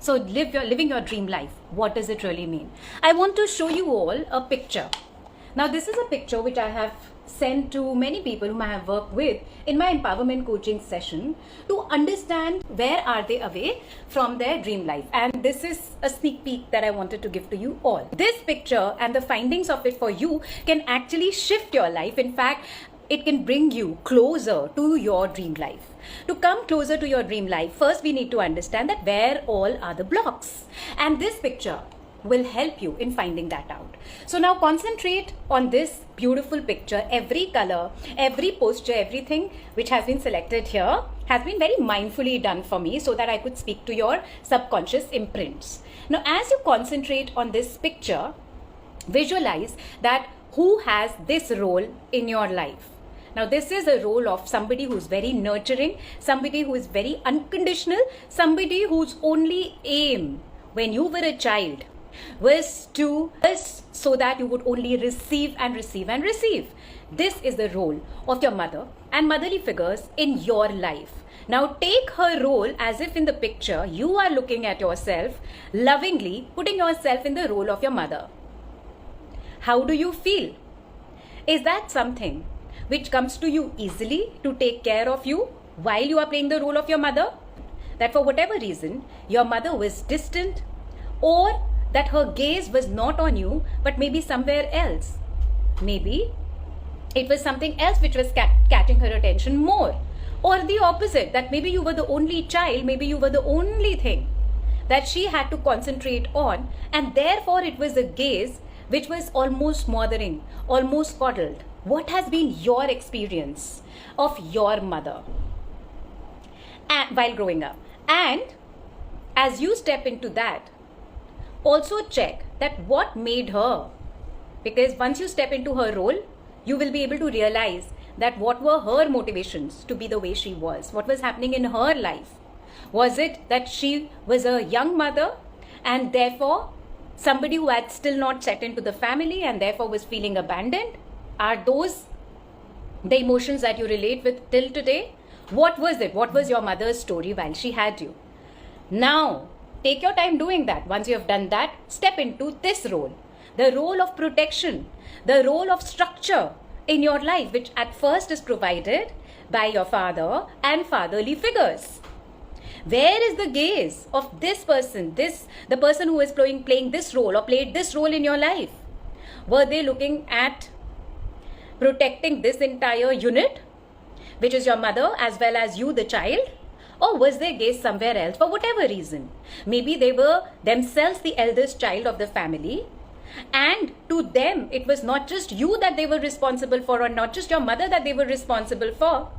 So living your dream life. What does it really mean? I want to show you all a picture. Now this is a picture which I have sent to many people whom I have worked with in my empowerment coaching session to understand where are they away from their dream life. And this is a sneak peek that I wanted to give to you all. This picture and the findings of it for you can actually shift your life. In fact, it can bring you closer to your dream life. To come closer to your dream life, first we need to understand that where all are the blocks. And this picture will help you in finding that out. So now concentrate on this beautiful picture. Every color, every posture, everything which has been selected here has been very mindfully done for me so that I could speak to your subconscious imprints. Now as you concentrate on this picture, visualize that who has this role in your life. Now this is a role of somebody who's very nurturing, somebody who is very unconditional, somebody whose only aim when you were a child was so that you would only receive and receive and receive. This is the role of your mother and motherly figures in your life. Now take her role as if in the picture you are looking at yourself lovingly, putting yourself in the role of your mother. How do you feel? Is that something which comes to you easily to take care of you while you are playing the role of your mother? That for whatever reason, your mother was distant, or that her gaze was not on you, but maybe somewhere else. Maybe it was something else which was catching her attention more. Or the opposite, that maybe you were the only child, maybe you were the only thing that she had to concentrate on, and therefore it was a gaze which was almost mothering, almost coddled. What has been your experience of your mother while growing up? And as you step into that, also check that what made her. Because once you step into her role, you will be able to realize that what were her motivations to be the way she was. What was happening in her life? Was it that she was a young mother and therefore somebody who had still not set into the family and therefore was feeling abandoned? Are those the emotions that you relate with till today? What was it? What was your mother's story while she had you? Now, take your time doing that. Once you have done that, step into this role. The role of protection, the role of structure in your life, which at first is provided by your father and fatherly figures. Where is the gaze of this person, the person who is playing this role or played this role in your life? Were they looking at protecting this entire unit, which is your mother as well as you, the child? Or was their gaze somewhere else for whatever reason? Maybe they were themselves the eldest child of the family, and to them it was not just you that they were responsible for, or not just your mother that they were responsible for,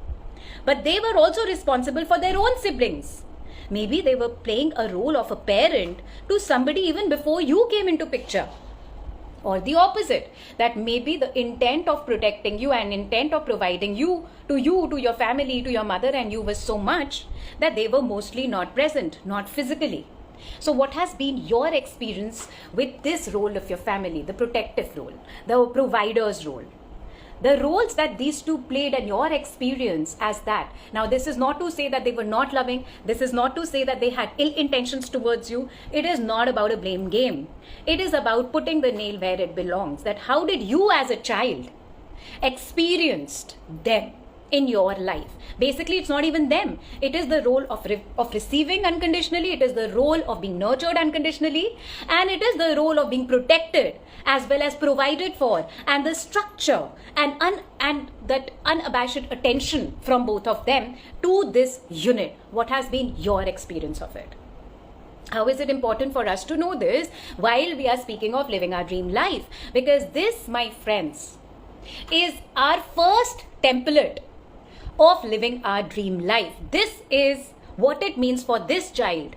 but they were also responsible for their own siblings. Maybe they were playing a role of a parent to somebody even before you came into picture. Or the opposite, that maybe the intent of protecting you and intent of providing you, to your family, to your mother and you was so much that they were mostly not present, not physically. So what has been your experience with this role of your family, the protective role, the provider's role? The roles that these two played and your experience as that. Now this is not to say that they were not loving. This is not to say that they had ill intentions towards you. It is not about a blame game. It is about putting the nail where it belongs. That how did you as a child experienced them in your life? Basically, it's not even them. It is the role of receiving unconditionally. It is the role of being nurtured unconditionally. And it is the role of being protected as well as provided for. And the structure and that unabashed attention from both of them to this unit. What has been your experience of it? How is it important for us to know this while we are speaking of living our dream life? Because this, my friends, is our first template of living our dream life. This is what it means for this child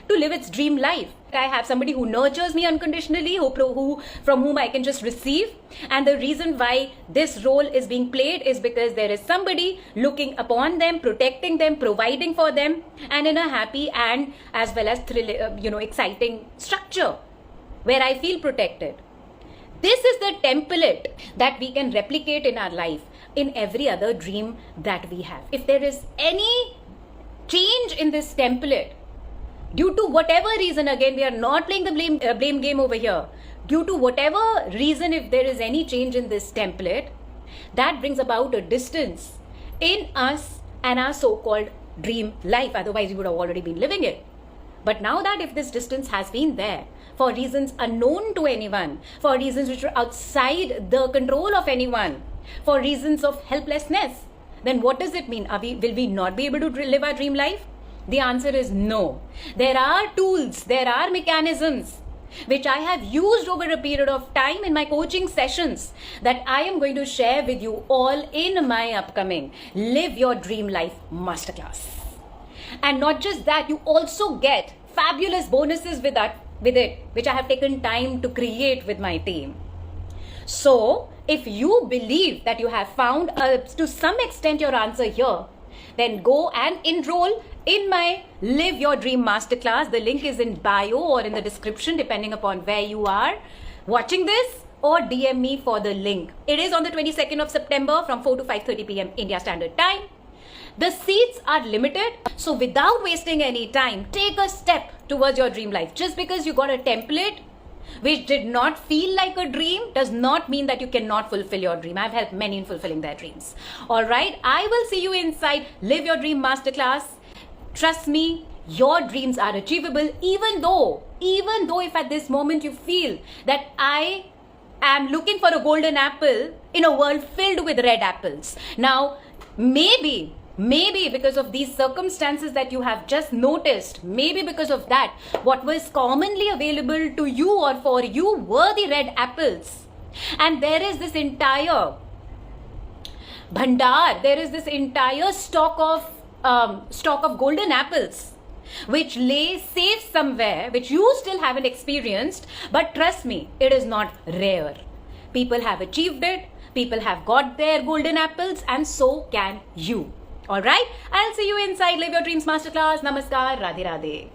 to live its dream life. I have somebody who nurtures me unconditionally, from whom I can just receive. And the reason why this role is being played is because there is somebody looking upon them, protecting them, providing for them, and in a happy and as well as exciting structure where I feel protected. This is the template that we can replicate in our life, in every other dream that we have. If there is any change in this template, due to whatever reason, again, we are not playing the blame game over here. Due to whatever reason, if there is any change in this template, that brings about a distance in us and our so-called dream life. Otherwise, we would have already been living it. But now that if this distance has been there for reasons unknown to anyone, for reasons which are outside the control of anyone, for reasons of helplessness, then what does it mean? Will we not be able to live our dream life? The answer is no. There are tools, there are mechanisms which I have used over a period of time in my coaching sessions that I am going to share with you all in my upcoming Live Your Dream Life Masterclass. And not just that, you also get fabulous bonuses with it, which I have taken time to create with my team. So, if you believe that you have found to some extent your answer here, then go and enroll in my Live Your Dream Masterclass. The link is in bio or in the description, depending upon where you are watching this, or DM me for the link. It is on the 22nd of September from 4 to 5:30 p.m. India Standard Time. The seats are limited, so without wasting any time, take a step towards your dream life. Just because you got a template which did not feel like a dream does not mean that you cannot fulfill your dream. I've helped many in fulfilling their dreams. All right, I will see you inside Live Your Dream Masterclass. Trust me, your dreams are achievable, even though if at this moment you feel that I am looking for a golden apple in a world filled with red apples. Now, maybe because of these circumstances that you have just noticed, maybe because of that, what was commonly available to you or for you were the red apples. And there is this entire bhandar, there is this entire stock of golden apples which lay safe somewhere, which you still haven't experienced. But trust me, it is not rare. People have achieved it, people have got their golden apples, and so can you. All right, I'll see you inside Live Your Dreams Masterclass. Namaskar, Radhe Radhe.